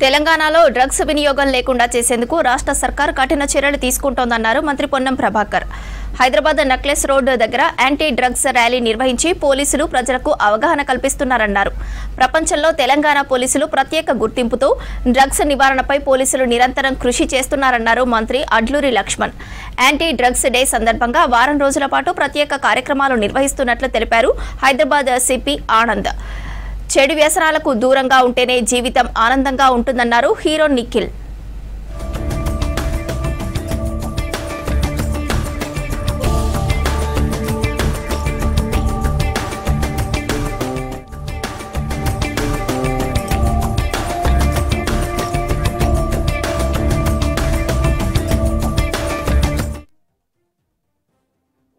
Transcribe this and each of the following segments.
తెలంగాణలో డ్రగ్స్ వినియోగం లేకుండా చేసేందుకు రాష్ట్ర సర్కార్ కఠిన చర్యలు తీసుకుంటోందన్నారు మంత్రి పొన్నం ప్రభాకర్. హైదరాబాద్ నక్లెస్ రోడ్ దగ్గర యాంటీ డ్రగ్స్ ర్యాలీ నిర్వహించి పోలీసులు ప్రజలకు అవగాహన కల్పిస్తున్నారన్నారు. ప్రపంచంలో తెలంగాణ పోలీసులు ప్రత్యేక గుర్తింపుతో డ్రగ్స్ నివారణపై పోలీసులు నిరంతరం కృషి చేస్తున్నారన్నారు మంత్రి Adluri Laxman. Anti drugs day సందర్భంగా వారం రోజుల పాటు ప్రత్యేక కార్యక్రమాలు నిర్వహిస్తున్నట్లు తెలిపారు హైదరాబాద్ సిపి ఆనంద్. చెడు వ్యసనాలకు దూరంగా ఉంటేనే జీవితం ఆనందంగా ఉంటుందన్నారు హీరో నిఖిల్.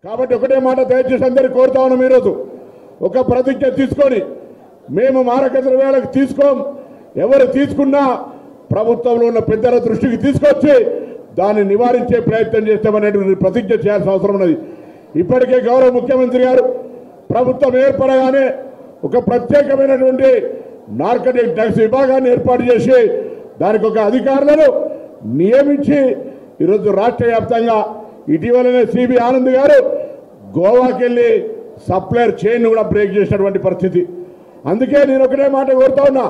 కాబట్టి ఒకటే మాట దయచేసి అందరికీ కోరుతా ఉన్నాం. ఈరోజు ఒక ప్రతిజ్ఞ తీసుకొని మేము మారక ద్రవ్యాలకు తీసుకోం. ఎవరు తీసుకున్నా ప్రభుత్వంలో ఉన్న పెద్దల దృష్టికి తీసుకొచ్చి దాన్ని నివారించే ప్రయత్నం చేస్తామనేటువంటి ప్రతిజ్ఞ చేయాల్సిన అవసరం ఉన్నది. ఇప్పటికే గౌరవ ముఖ్యమంత్రి గారు ప్రభుత్వం ఏర్పడగానే ఒక ప్రత్యేకమైనటువంటి నార్కటిక్ డ్రగ్స్ విభాగాన్ని ఏర్పాటు చేసి దానికి ఒక అధికారులను నియమించి ఈరోజు రాష్ట్ర వ్యాప్తంగా ఇటీవలనే సిబి ఆనంద్ గారు గోవాకి వెళ్ళి సప్లైర్ చైన్ కూడా బ్రేక్ చేసినటువంటి పరిస్థితి. అందుకే నేను ఒకటే మాట కోరుతా ఉన్నా,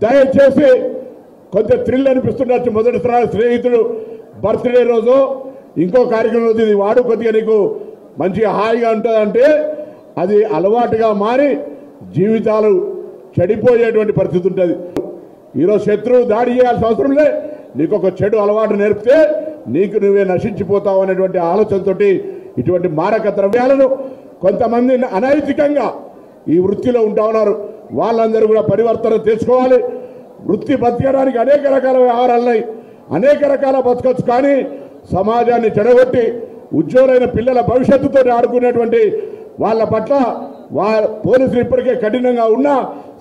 దయచేసి కొంచెం థ్రిల్ అనిపిస్తుండొచ్చు. మొదటి స్నేహితుడు బర్త్డే రోజు ఇంకో కార్యక్రమం రోజు ఇది వాడు కొద్దిగా నీకు మంచిగా హాయిగా ఉంటుందంటే అది అలవాటుగా మారి జీవితాలు చెడిపోయేటువంటి పరిస్థితి ఉంటుంది. ఈరోజు శత్రువు దాడి చేయాల్సిన అవసరం లే, నీకు ఒక చెడు అలవాటు నేర్పితే నీకు నువ్వే నశించిపోతావు అనేటువంటి ఆలోచనతో ఇటువంటి మారక ద్రవ్యాలను కొంతమంది అనైతికంగా ఈ వృత్తిలో ఉంటా ఉన్నారు. వాళ్ళందరూ కూడా పరివర్తన తెచ్చుకోవాలి. వృత్తి బతకడానికి అనేక రకాల వ్యవహారాలు ఉన్నాయి, అనేక రకాల బతకొచ్చు. కానీ సమాజాన్ని చెడగొట్టి ఉజ్వలైన పిల్లల భవిష్యత్తుతో ఆడుకునేటువంటి వాళ్ళ పట్ల పోలీసులు ఇప్పటికే కఠినంగా ఉన్నా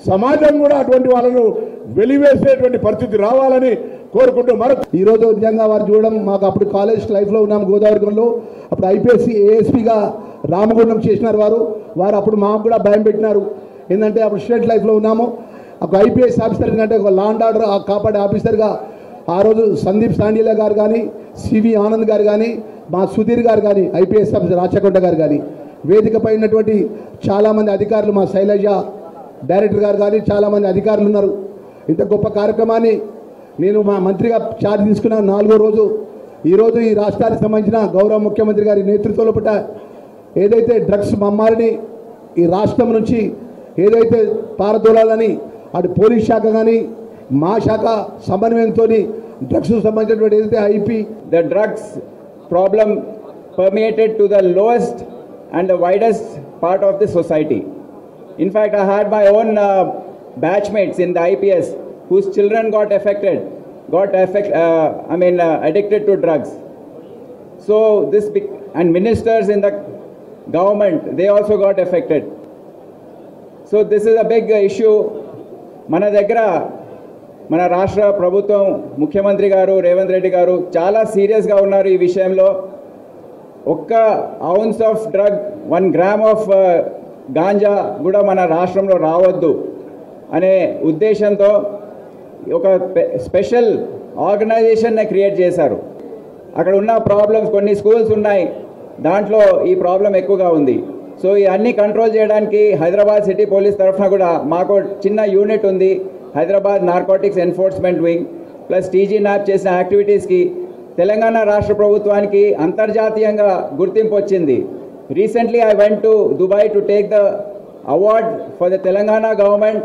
సమాజం కూడా అటువంటి వాళ్ళను వెలివేసేటువంటి పరిస్థితి రావాలని కోరుకుంటూ ఈరోజు నిజంగా వారు చూడడం మాకు అప్పుడు కాలేజ్ లైఫ్లో ఉన్నాము గోదావరిలో. అప్పుడు ఐపీఎస్సీ ఏఎస్పీగా రామగుండం చేసినారు వారు అప్పుడు మాకు కూడా భయం పెట్టినారు. ఏంటంటే అప్పుడు స్టూడెంట్ లైఫ్లో ఉన్నాము. ఒక ఐపీఎస్ ఆఫీసర్ కంటే ఒక లా అండ్ ఆర్డర్ కాపాడే ఆఫీసర్గా ఆ రోజు సందీప్ సాండిలా గారు కానీ, సివి ఆనంద్ గారు కానీ, మా సుధీర్ గారు కానీ, ఐపీఎస్ ఆఫీసర్ రాచకొండ గారు కానీ, వేదికపై ఉన్నటువంటి చాలామంది అధికారులు, మా శైలజ డైరెక్టర్ గారు కానీ చాలామంది అధికారులు ఉన్నారు. ఇంత గొప్ప కార్యక్రమాన్ని నేను మా మంత్రిగా ఛార్జ్ తీసుకున్న 4వ రోజు ఈరోజు ఈ రాష్ట్రానికి సంబంధించిన గౌరవ ముఖ్యమంత్రి గారి నేతృత్వంలో పట్ల ఏదైతే డ్రగ్స్ మమ్మారిని ఈ రాష్ట్రం నుంచి ఏదైతే పారదోలాలని అటు పోలీస్ శాఖ కానీ మా శాఖ సమన్వయంతో డ్రగ్స్ సంబంధించినటువంటి ఏదైతే IP the drugs problem permeated to the lowest and the widest part of the society. In fact, I had my own batchmates in the IPS whose children got addicted to drugs. So and ministers in the government, they also got affected. So this is a big issue. మన దగ్గర మన రాష్ట్ర ప్రభుత్వం ముఖ్యమంత్రి గారు రేవంత్ రెడ్డి గారు చాలా సీరియస్గా ఉన్నారు ఈ విషయంలో. ఒక్క ounce of drug 1 gram of ganja కూడా మన రాష్ట్రంలో రావద్దు అనే ఉద్దేశంతో ఒక స్పెషల్ ఆర్గనైజేషన్ని క్రియేట్ చేశారు. అక్కడ ఉన్న ప్రాబ్లమ్స్ కొన్ని స్కూల్స్ ఉన్నాయి, దాంట్లో ఈ ప్రాబ్లం ఎక్కువగా ఉంది. సో ఈ అన్ని కంట్రోల్ చేయడానికి హైదరాబాద్ సిటీ పోలీస్ తరఫున కూడా మాకు చిన్న యూనిట్ ఉంది, Hyderabad narcotics enforcement wing plus TG nap చేసిన యాక్టివిటీస్కి తెలంగాణ రాష్ట్ర ప్రభుత్వానికి అంతర్జాతీయంగా గుర్తింపు వచ్చింది. Recently I went to Dubai to take the award for the Telangana government